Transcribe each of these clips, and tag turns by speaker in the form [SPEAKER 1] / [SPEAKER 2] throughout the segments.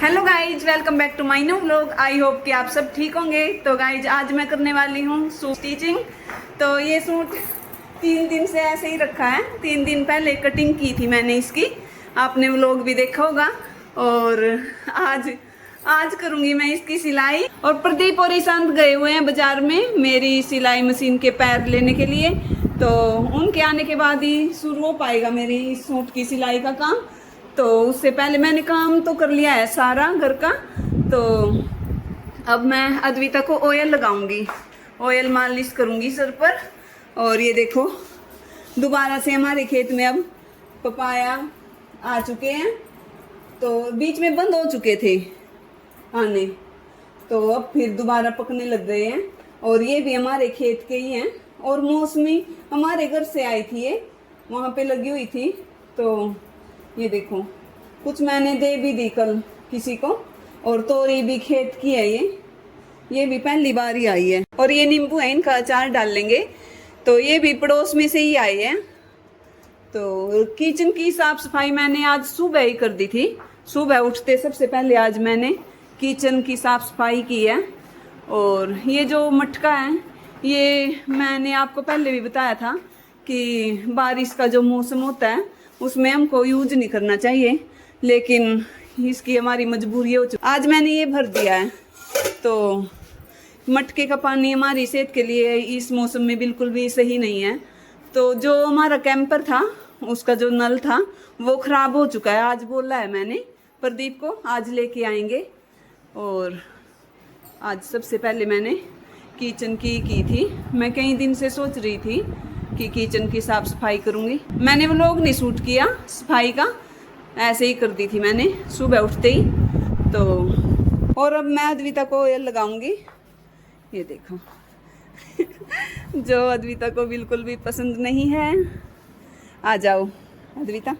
[SPEAKER 1] Hello guys, welcome back to my new vlog. I hope कि आप सब ठीक होंगे। तो गाइज आज मैं करने वाली हूँ सूट स्टिचिंग। तो ये सूट 3 दिन से ऐसे ही रखा है। 3 दिन पहले कटिंग की थी मैंने इसकी, आपने व्लॉग भी देखा होगा। और आज करूँगी मैं इसकी सिलाई। और प्रदीप और ईशांत गए हुए हैं बाजार में मेरी सिलाई मशीन के पैर लेने के लिए। तो उनके आने के बाद ही शुरू हो पाएगा मेरी इस सूट की सिलाई का काम। तो उससे पहले मैंने काम तो कर लिया है सारा घर का। तो अब मैं अद्विता को ऑयल लगाऊंगी, ऑयल मालिश करूंगी सर पर। और ये देखो दोबारा से हमारे खेत में अब पपाया आ चुके हैं। तो बीच में बंद हो चुके थे आने, तो अब फिर दोबारा पकने लग गए हैं। और ये भी हमारे खेत के ही हैं। और मौसमी हमारे घर से आई थी, ये वहाँ पे लगी हुई थी। तो ये देखो कुछ मैंने दे भी दी कल किसी को। और तोरी भी खेत की है, ये भी पहली बार ही आई है। और ये नींबू है, इनका अचार डाल लेंगे। तो ये भी पड़ोस में से ही आए हैं। तो किचन की साफ सफाई मैंने आज सुबह ही कर दी थी। सुबह उठते सबसे पहले आज मैंने किचन की साफ सफाई की है। और ये जो मटका है, ये मैंने आपको पहले भी बताया था कि बारिश का जो मौसम होता है उसमें हमको यूज नहीं करना चाहिए, लेकिन इसकी हमारी मजबूरी हो चुकी। आज मैंने ये भर दिया है। तो मटके का पानी हमारी सेहत के लिए इस मौसम में बिल्कुल भी सही नहीं है। तो जो हमारा कैंपर था, उसका जो नल था वो ख़राब हो चुका है। आज बोला है मैंने प्रदीप को, आज लेके आएंगे। और आज सबसे पहले मैंने किचन की थी। मैं कई दिन से सोच रही थी कि किचन की साफ सफाई करूँगी। मैंने वो लोग नहीं शूट किया सफाई का, ऐसे ही कर दी थी मैंने सुबह उठते ही। तो और अब मैं अद्विता को ऑयल लगाऊंगी। ये देखो जो अद्विता को बिल्कुल भी पसंद नहीं है। आ जाओ अद्विता।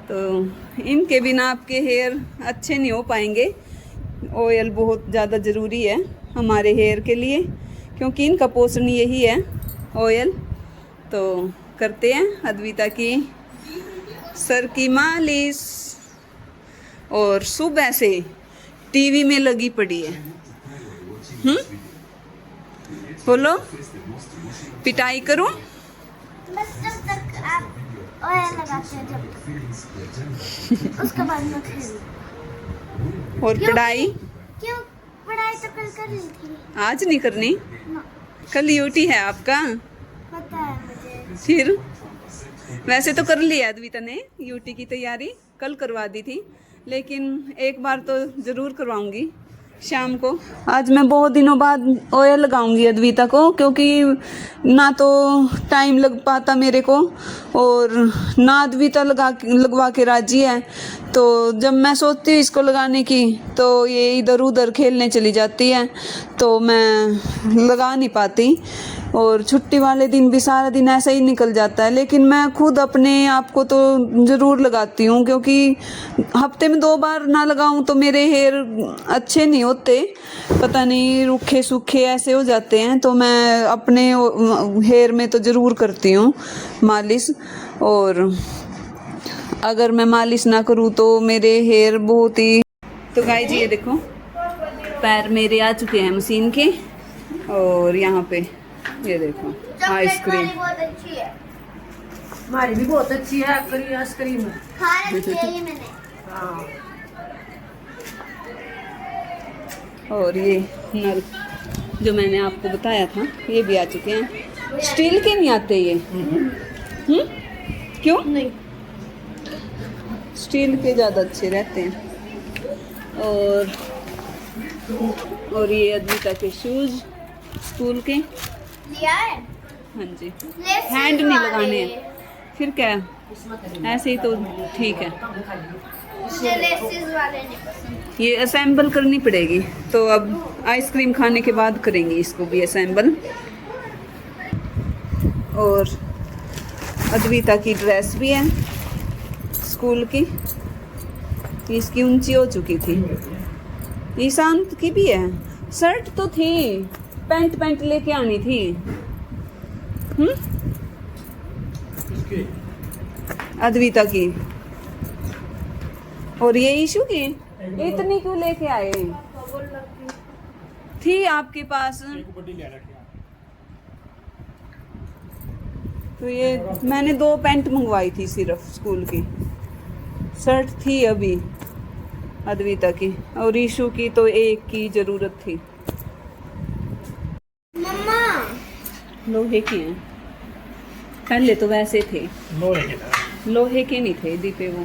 [SPEAKER 1] तो इनके बिना आपके हेयर अच्छे नहीं हो पाएंगे। ऑयल बहुत ज़्यादा ज़रूरी है हमारे हेयर के लिए, क्योंकि इनका पोषण यही है ऑयल। तो करते हैं अद्विता की सर की मालिश। और सुबह से टीवी में लगी पड़ी है। बोलो पिटाई करूं?
[SPEAKER 2] बस जब तक आप ऑयल लगाते हैं जब उसके बाद मैं खेलूं।
[SPEAKER 1] और पढ़ाई?
[SPEAKER 2] क्यों? पढ़ाई तो कल कर ली थी।
[SPEAKER 1] आज नहीं करनी?
[SPEAKER 2] ना,
[SPEAKER 1] कल यूटी है आपका?
[SPEAKER 2] पता है मुझे।
[SPEAKER 1] फिर वैसे तो कर लिया अद्विता ने यूटी की तैयारी, कल करवा दी थी। लेकिन एक बार तो ज़रूर करवाऊंगी शाम को। आज मैं बहुत दिनों बाद ऑयल लगाऊंगी अद्विता को, क्योंकि ना तो टाइम लग पाता मेरे को और ना अद्विता लगवा के राजी है। तो जब मैं सोचती हूँ इसको लगाने की, तो ये इधर उधर खेलने चली जाती है, तो मैं लगा नहीं पाती। और छुट्टी वाले दिन भी सारा दिन ऐसा ही निकल जाता है। लेकिन मैं खुद अपने आप को तो ज़रूर लगाती हूँ, क्योंकि हफ्ते में 2 बार ना लगाऊँ तो मेरे हेयर अच्छे नहीं होते, पता नहीं रूखे सूखे ऐसे हो जाते हैं। तो मैं अपने हेयर में तो ज़रूर करती हूँ मालिश। और अगर मैं मालिश ना करूँ तो मेरे हेयर बहुत ही। तो गाइस ये देखो पैर मेरे आ चुके हैं मशीन के। और यहाँ पे ये देखो आइसक्रीम
[SPEAKER 2] बहुत अच्छी है।
[SPEAKER 3] हमारी भी बहुत अच्छी है आइसक्रीम।
[SPEAKER 2] खा रखी है ये मैंने।
[SPEAKER 3] हाँ।
[SPEAKER 1] और ये नल जो मैंने आपको बताया था ये भी आ चुके हैं। स्टील के नहीं आते ये? क्यों
[SPEAKER 2] नहीं,
[SPEAKER 1] स्टील के ज़्यादा अच्छे रहते हैं। और ये अद्विता के शूज स्कूल के।
[SPEAKER 2] लिया है?
[SPEAKER 1] हाँ जी,
[SPEAKER 2] लेसिस
[SPEAKER 1] हैंड नहीं
[SPEAKER 2] वाले।
[SPEAKER 1] लगाने हैं, फिर क्या ऐसे ही तो ठीक है।
[SPEAKER 2] मुझे लेसिस वाले नहीं पसंद।
[SPEAKER 1] ये असेंबल करनी पड़ेगी। तो अब आइसक्रीम खाने के बाद करेंगे इसको भी असेंबल। और अद्विता की ड्रेस भी है स्कूल की, इसकी ऊंची हो चुकी थी। ईशांत की भी है। शर्ट तो थी, पैंट लेके आनी थी। अद्विता की और ये इशू की इतनी क्यों लेके आए? थी आपके पास? तो ये मैंने 2 पैंट मंगवाई थी सिर्फ स्कूल की, शर्ट थी अभी अद्विता की, और ईशु की तो एक की जरूरत थी।
[SPEAKER 2] मम्मा
[SPEAKER 1] लोहे के हैं, पहले तो वैसे थे, लोहे के नहीं थे दीपे वो।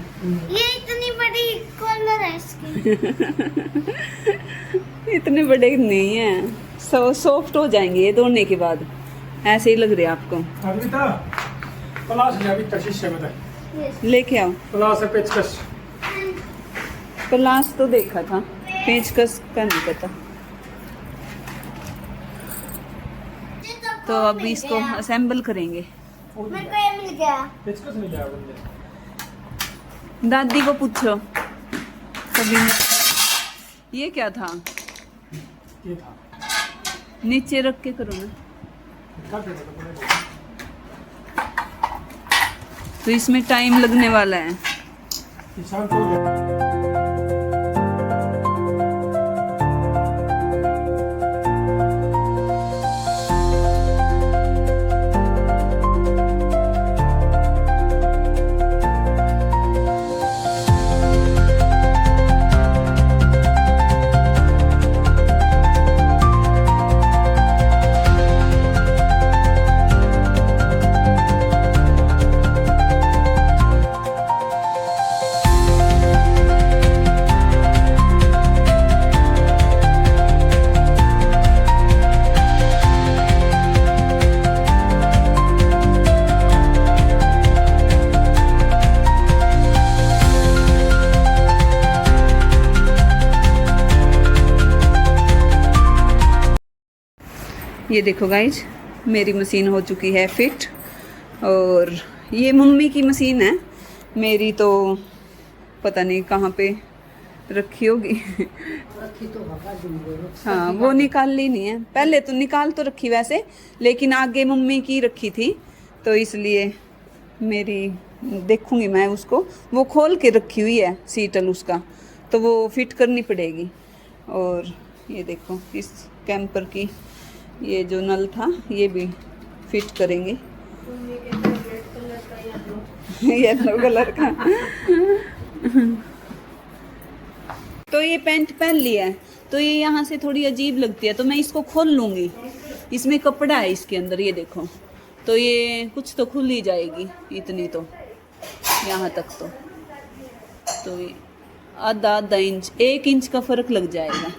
[SPEAKER 2] ये इतनी बड़ी कॉलर है इसकी।
[SPEAKER 1] इतने बड़े नहीं है, सॉफ्ट हो जाएंगे ये धोने के बाद, ऐसे ही लग रहे आपको। लेके आओ
[SPEAKER 3] पेचकश।
[SPEAKER 1] क्लास तो देखा था, पेचकस का नहीं पता। तो अब इसको असेंबल करेंगे।
[SPEAKER 2] मेरे को ये मिल गया।
[SPEAKER 3] पेचकश मिल जाएगा।
[SPEAKER 1] दादी को पूछो कभी। ये क्या था?
[SPEAKER 3] ये था।
[SPEAKER 1] नीचे रख के करो ना। तो इसमें टाइम लगने वाला है। ये देखो गाइज, मेरी मशीन हो चुकी है फिट, और ये मम्मी की मशीन है, मेरी तो पता नहीं कहाँ पे रखी होगी। हाँ, वो निकाल ली नहीं है, पहले तो निकाल तो रखी वैसे, लेकिन आगे मम्मी की रखी थी, तो इसलिए मेरी देखूंगी मैं उसको। वो खोल के रखी हुई है सीटल उसका, तो वो फिट करनी पड़ेगी। और ये देखो इस कैंपर की ये जो नल था ये भी फिट करेंगे। येलो कलर का। तो ये पैंट पहन लिया है, तो ये यहाँ से थोड़ी अजीब लगती है, तो मैं इसको खोल लूँगी। इसमें कपड़ा है इसके अंदर, ये देखो, तो ये कुछ तो खुल ही जाएगी, इतनी तो यहाँ तक तो ये आधा इंच, 1 इंच का फ़र्क लग जाएगा।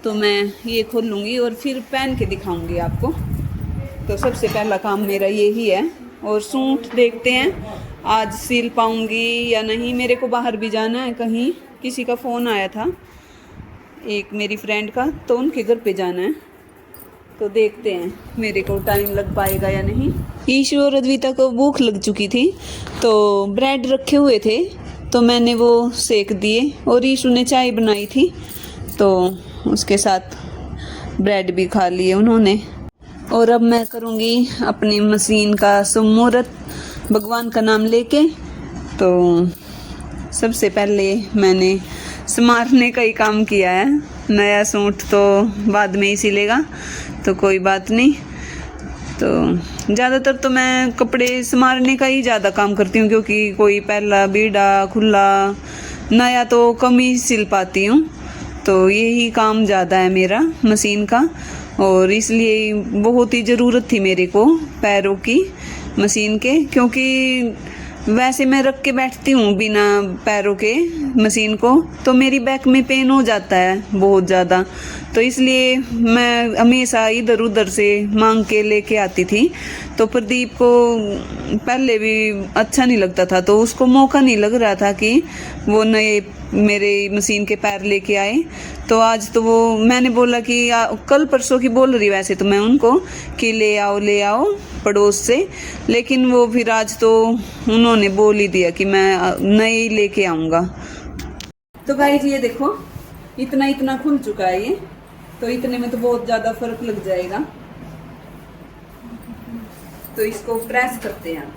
[SPEAKER 1] तो मैं ये खोल लूँगी और फिर पहन के दिखाऊंगी आपको। तो सबसे पहला काम मेरा यही है। और सूट देखते हैं आज सिल पाऊँगी या नहीं। मेरे को बाहर भी जाना है कहीं, किसी का फ़ोन आया था एक मेरी फ्रेंड का, तो उनके घर पे जाना है, तो देखते हैं मेरे को टाइम लग पाएगा या नहीं। ईशु और अद्विता को भूख लग चुकी थी, तो ब्रेड रखे हुए थे, तो मैंने वो सेक दिए, और ईशु ने चाय बनाई थी, तो उसके साथ ब्रेड भी खा लिए उन्होंने। और अब मैं करूँगी अपनी मशीन का सुमुहूर्त भगवान का नाम लेके। तो सबसे पहले मैंने संवारने का ही काम किया है। नया सूट तो बाद में ही सिलेगा, तो कोई बात नहीं। तो ज़्यादातर तो मैं कपड़े संवारने का ही ज़्यादा काम करती हूँ, क्योंकि कोई पहला बीड़ा खुला नया तो कम ही सिल पाती हूँ, तो यही काम ज़्यादा है मेरा मशीन का। और इसलिए बहुत ही ज़रूरत थी मेरे को पैरों की मशीन के, क्योंकि वैसे मैं रख के बैठती हूँ बिना पैरों के मशीन को, तो मेरी बैक में पेन हो जाता है बहुत ज़्यादा। तो इसलिए मैं हमेशा इधर उधर से मांग के लेके आती थी। तो प्रदीप को पहले भी अच्छा नहीं लगता था, तो उसको मौका नहीं लग रहा था कि वो नए मेरे मशीन के पैर लेके आए। तो आज तो वो मैंने बोला कि कल परसों की बोल रही वैसे तो मैं उनको कि ले आओ पड़ोस से, लेकिन वो फिर आज तो उन्होंने बोल ही दिया कि मैं नए ही लेके आऊँगा। तो गाइस ये देखो इतना खुल चुका है ये, तो इतने में तो बहुत ज़्यादा फर्क लग जाएगा। तो इसको प्रेस करते हैं।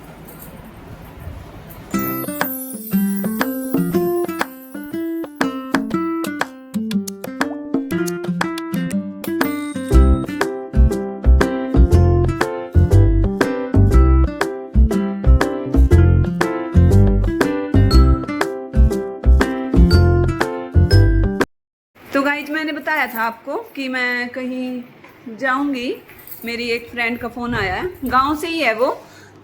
[SPEAKER 1] मैंने बताया था आपको कि मैं कहीं जाऊंगी, मेरी एक फ्रेंड का फ़ोन आया है, गांव से ही है वो,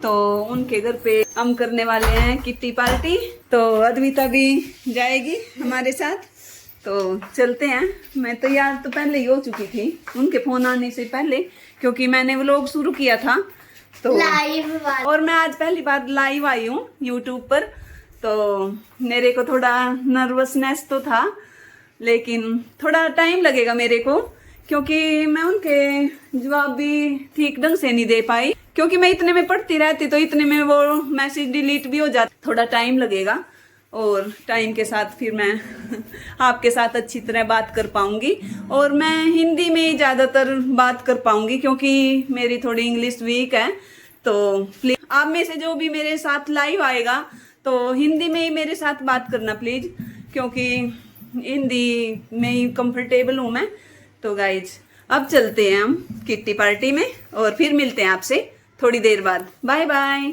[SPEAKER 1] तो उनके घर पे हम करने वाले हैं किट्टी पार्टी। तो अद्विता भी जाएगी हमारे साथ, तो चलते हैं। मैं तैयार तो पहले ही हो चुकी थी उनके फ़ोन आने से पहले, क्योंकि मैंने व्लॉग शुरू किया था तो
[SPEAKER 2] लाइव
[SPEAKER 1] और मैं आज पहली बार लाइव आई हूँ यूट्यूब पर, तो मेरे को थोड़ा नर्वसनेस तो था, लेकिन थोड़ा टाइम लगेगा मेरे को, क्योंकि मैं उनके जवाब भी ठीक ढंग से नहीं दे पाई, क्योंकि मैं इतने में पढ़ती रहती तो इतने में वो मैसेज डिलीट भी हो जाता। थोड़ा टाइम लगेगा और टाइम के साथ फिर मैं आपके साथ अच्छी तरह बात कर पाऊंगी, और मैं हिंदी में ही ज़्यादातर बात कर पाऊंगी, क्योंकि मेरी थोड़ी इंग्लिश वीक है। तो प्लीज़ आप में से जो भी मेरे साथ लाइव आएगा तो हिंदी में ही मेरे साथ बात करना प्लीज़, क्योंकि हिंदी में ही कंफर्टेबल हूँ मैं। तो गाइज अब चलते हैं हम किट्टी पार्टी में, और फिर मिलते हैं आपसे थोड़ी देर बाद। Bye bye.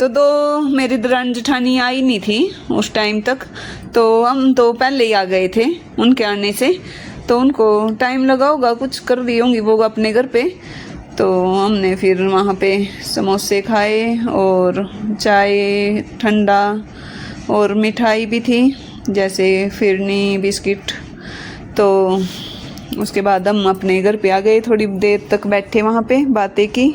[SPEAKER 1] तो दो मेरी दरानी जेठानी आई नहीं थी उस टाइम तक, तो हम तो पहले ही आ गए थे उनके आने से, तो उनको टाइम लगा होगा, कुछ कर रही होंगी वो अपने घर पे। तो हमने फिर वहाँ पे समोसे खाए और चाय ठंडा और मिठाई भी थी, जैसे फिरनी बिस्किट। तो उसके बाद हम अपने घर पे आ गए, थोड़ी देर तक बैठे वहाँ पे बातें की।